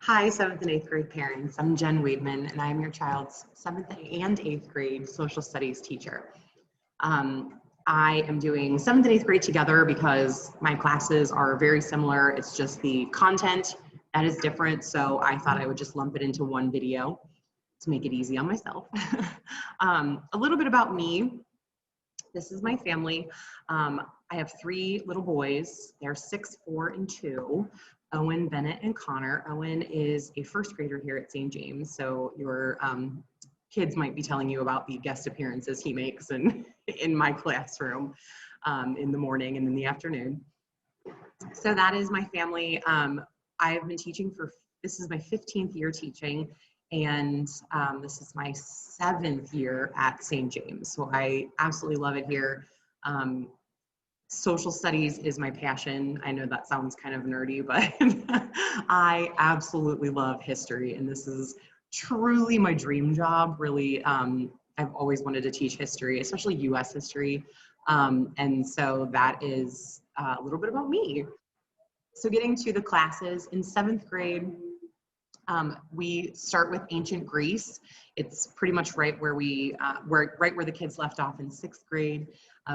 Hi, 7th and 8th grade parents. I'm Jen Waidmann, and I'm your child's 7th and 8th grade social studies teacher. I am doing 7th and 8th grade together because my classes are very similar. It's just the content that is different, so I thought I would just lump it into one video to make it easy on myself. A little bit about me. This is my family. I have 3 little boys. They're 6, 4, and 2. Owen, Bennett, and Connor. Owen is a first grader here at St. James, so your kids might be telling you about the guest appearances he makes in my classroom in the morning and in the afternoon. So that is my family. I've been teaching this is my 15th year teaching, and this is my 7th year at St. James. So I absolutely love it here. Social studies is my passion. I know that sounds kind of nerdy, but I absolutely love history, and this is truly my dream job. Really, I've always wanted to teach history, especially US history. And so that is a little bit about me. So getting to the classes, in 7th grade, we start with ancient Greece. It's pretty much right where right where the kids left off in 6th grade.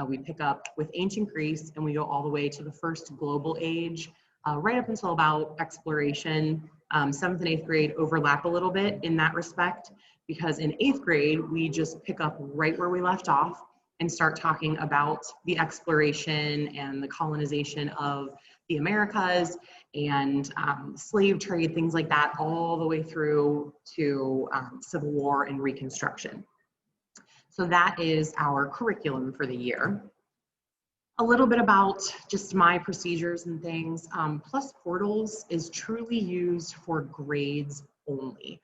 We pick up with ancient Greece, and we go all the way to the first global age, right up until about exploration. 7th and 8th grade overlap a little bit in that respect, because in 8th grade, we just pick up right where we left off and start talking about the exploration and the colonization of the Americas and slave trade, things like that, all the way through to Civil War and Reconstruction. So that is our curriculum for the year. A little bit about just my procedures and things. Plus Portals is truly used for grades only.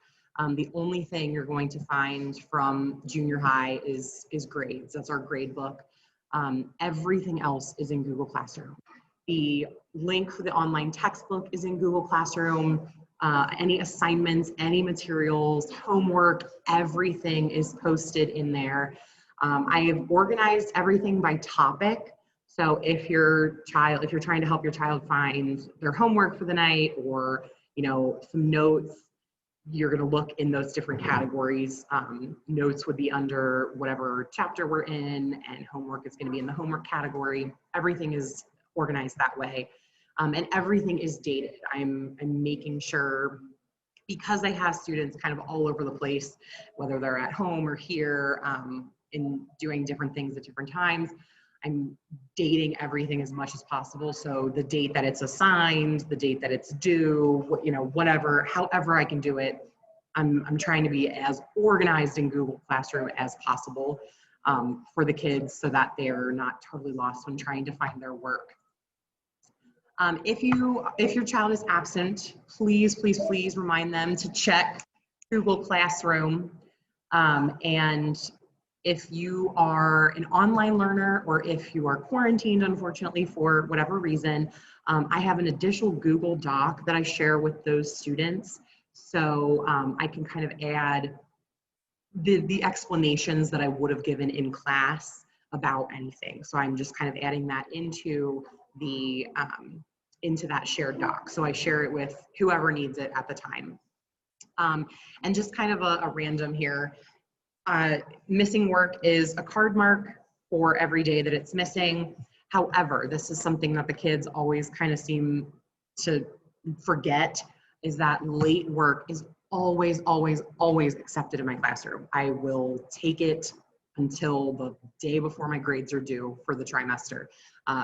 The only thing you're going to find from junior high is grades. That's our grade book. Everything else is in Google Classroom. The link for the online textbook is in Google Classroom. Any assignments, any materials, homework, everything is posted in there. I have organized everything by topic. So if you're trying to help your child find their homework for the night, or some notes, you're going to look in those different categories. Notes would be under whatever chapter we're in, and homework is going to be in the homework category. Everything is organized that way. And everything is dated. I'm making sure, because I have students kind of all over the place, whether they're at home or here, in doing different things at different times, I'm dating everything as much as possible. So the date that it's assigned, the date that it's due, whatever, however I can do it, I'm trying to be as organized in Google Classroom as possible for the kids, so that they're not totally lost when trying to find their work. If your child is absent, please, please, please remind them to check Google Classroom. And if you are an online learner, or if you are quarantined, unfortunately, for whatever reason, I have an additional Google Doc that I share with those students. So I can kind of add the explanations that I would have given in class about anything. So I'm just kind of adding that into that shared doc. So I share it with whoever needs it at the time. And just kind of a random here, missing work is a card mark for every day that it's missing. However, this is something that the kids always kind of seem to forget, is that late work is always, always, always accepted in my classroom. I will take it until the day before my grades are due for the trimester.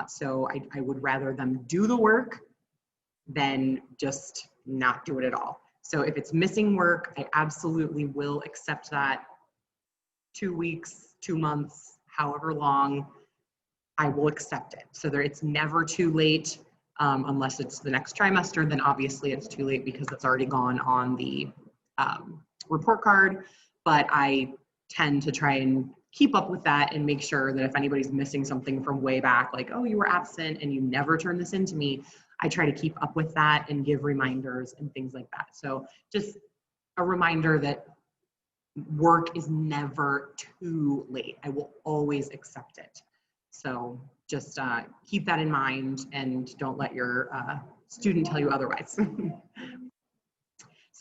So I would rather them do the work than just not do it at all. So if it's missing work, I absolutely will accept that. 2 weeks, 2 months, however long, I will accept it. So it's never too late, unless it's the next trimester, then obviously it's too late because it's already gone on the report card. But I tend to try and keep up with that and make sure that if anybody's missing something from way back, like, oh, you were absent and you never turned this into me, I try to keep up with that and give reminders and things like that. So just a reminder that work is never too late. I will always accept it. So just keep that in mind, and don't let your student tell you otherwise.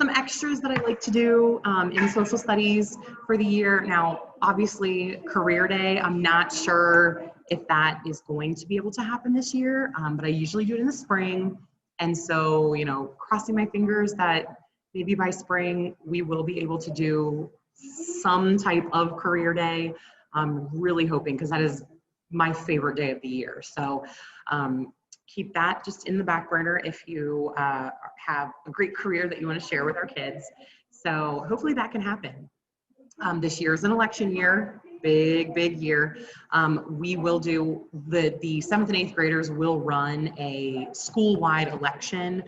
Some extras that I like to do in social studies for the year. Now, obviously, career day, I'm not sure if that is going to be able to happen this year, but I usually do it in the spring. And so, you know, crossing my fingers that maybe by spring we will be able to do some type of career day. I'm really hoping, because that is my favorite day of the year. So keep that just in the back burner if you have a great career that you want to share with our kids. So hopefully that can happen. This year is an election year, big year. We will do, the 7th and 8th graders will run a school-wide election.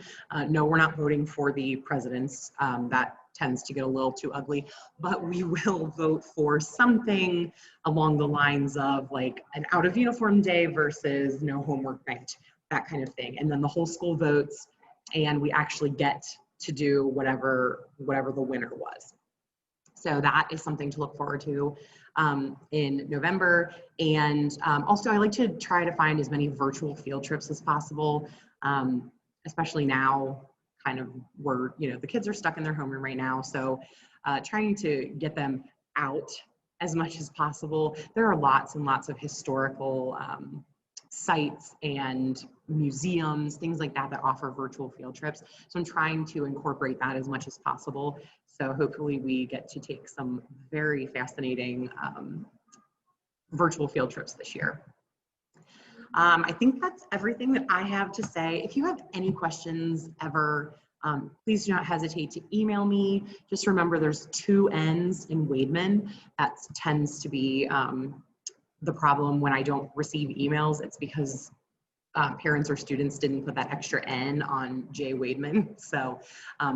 No, we're not voting for the presidents. That tends to get a little too ugly, but we will vote for something along the lines of like an out of uniform day versus no homework night, that kind of thing. And then the whole school votes, and we actually get to do whatever the winner was. So that is something to look forward to in November. And also I like to try to find as many virtual field trips as possible, especially now kind of where, you know, the kids are stuck in their homeroom right now. So trying to get them out as much as possible. There are lots and lots of historical sites and museums, things like that, that offer virtual field trips. So I'm trying to incorporate that as much as possible. So hopefully we get to take some very fascinating virtual field trips this year. I think that's everything that I have to say. If you have any questions ever, please do not hesitate to email me. Just remember there's 2 N's in Waidmann. That tends to be the problem when I don't receive emails. It's because parents or students didn't put that extra N on J. Waidmann. So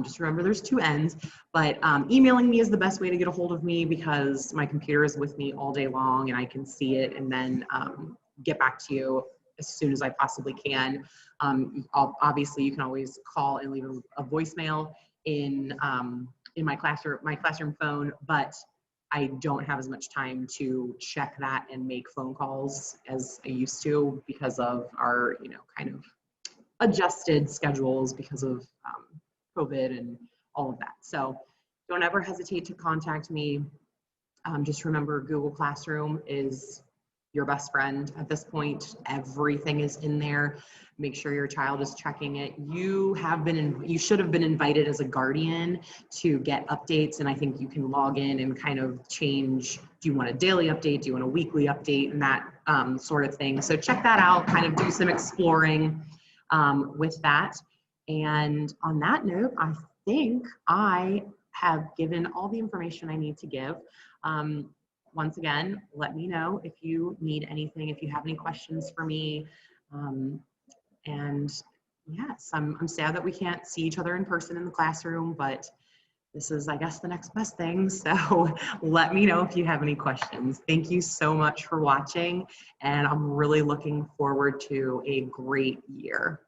just remember there's 2 N's, but emailing me is the best way to get a hold of me, because my computer is with me all day long and I can see it and then get back to you as soon as I possibly can. Obviously you can always call and leave a voicemail in my classroom phone, but I don't have as much time to check that and make phone calls as I used to because of our, you know, kind of adjusted schedules because of COVID and all of that. So don't ever hesitate to contact me. Just remember Google Classroom is your best friend at this point. Everything is in there. Make sure your child is checking it. You should have been invited as a guardian to get updates, and I think you can log in and kind of change, do you want a daily update, do you want a weekly update, and that sort of thing. So check that out, kind of do some exploring with that. And on that note, I think I have given all the information I need to give. Once again, let me know if you need anything, if you have any questions for me. And yes, I'm sad that we can't see each other in person in the classroom, but this is, I guess, the next best thing. So let me know if you have any questions. Thank you so much for watching, and I'm really looking forward to a great year.